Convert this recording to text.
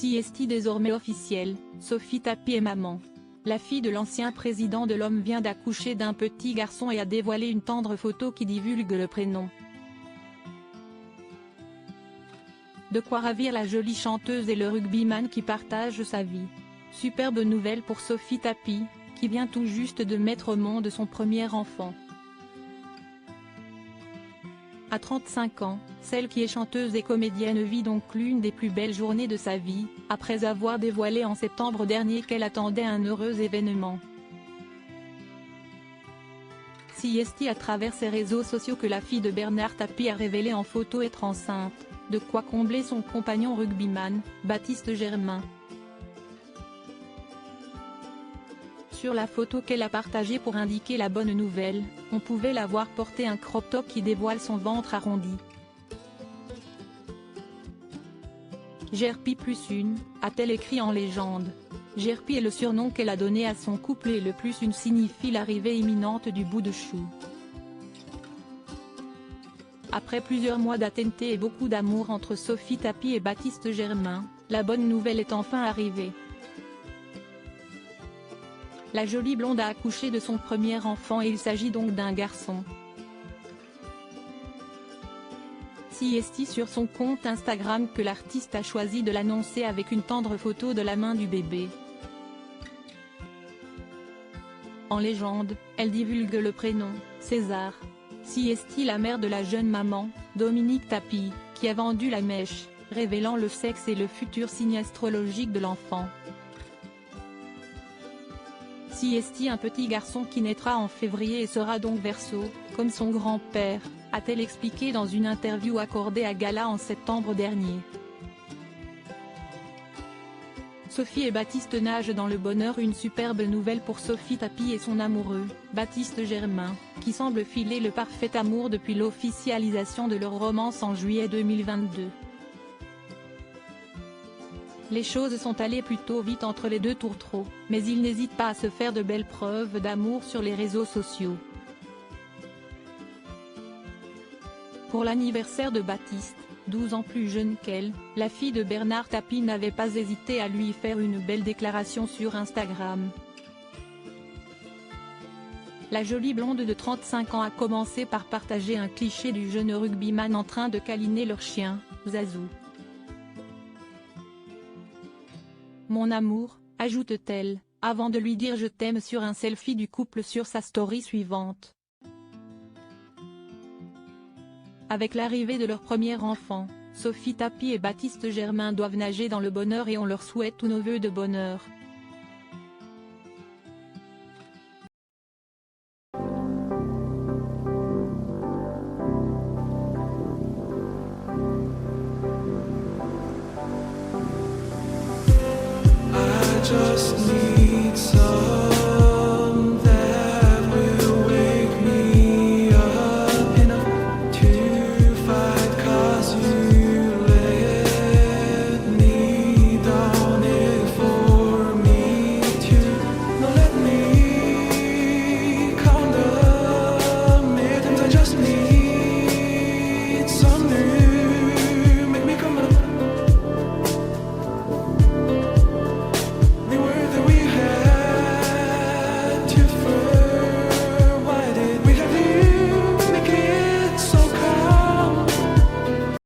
CST désormais officiel, Sophie Tapie est maman. La fille de l'ancien président de l'Homme vient d'accoucher d'un petit garçon et a dévoilé une tendre photo qui divulgue le prénom. De quoi ravir la jolie chanteuse et le rugbyman qui partagent sa vie. Superbe nouvelle pour Sophie Tapie, qui vient tout juste de mettre au monde son premier enfant. À 35 ans, celle qui est chanteuse et comédienne vit donc l'une des plus belles journées de sa vie, après avoir dévoilé en septembre dernier qu'elle attendait un heureux événement. CST à travers ses réseaux sociaux que la fille de Bernard Tapie a révélé en photo être enceinte, de quoi combler son compagnon rugbyman, Baptiste Germain. Sur la photo qu'elle a partagée pour indiquer la bonne nouvelle, on pouvait la voir porter un crop top qui dévoile son ventre arrondi. Gerpie plus une, a-t-elle écrit en légende. Gerpie est le surnom qu'elle a donné à son couple et le plus une signifie l'arrivée imminente du bout de chou. Après plusieurs mois d'attente et beaucoup d'amour entre Sophie Tapie et Baptiste Germain, la bonne nouvelle est enfin arrivée. La jolie blonde a accouché de son premier enfant et il s'agit donc d'un garçon. CST sur son compte Instagram que l'artiste a choisi de l'annoncer avec une tendre photo de la main du bébé. En légende, elle divulgue le prénom, César. CST la mère de la jeune maman, Dominique Tapie, qui a vendu la mèche, révélant le sexe et le futur signe astrologique de l'enfant. CST un petit garçon qui naîtra en février et sera donc Verseau, comme son grand-père, a-t-elle expliqué dans une interview accordée à Gala en septembre dernier. Sophie et Baptiste nagent dans le bonheur. Une superbe nouvelle pour Sophie Tapie et son amoureux, Baptiste Germain, qui semble filer le parfait amour depuis l'officialisation de leur romance en juillet 2022. Les choses sont allées plutôt vite entre les deux tourtereaux, mais ils n'hésitent pas à se faire de belles preuves d'amour sur les réseaux sociaux. Pour l'anniversaire de Baptiste, 12 ans plus jeune qu'elle, la fille de Bernard Tapie n'avait pas hésité à lui faire une belle déclaration sur Instagram. La jolie blonde de 35 ans a commencé par partager un cliché du jeune rugbyman en train de câliner leur chien, Zazou. Mon amour, ajoute-t-elle, avant de lui dire je t'aime sur un selfie du couple sur sa story suivante. Avec l'arrivée de leur premier enfant, Sophie Tapie et Baptiste Germain doivent nager dans le bonheur et on leur souhaite tous nos vœux de bonheur.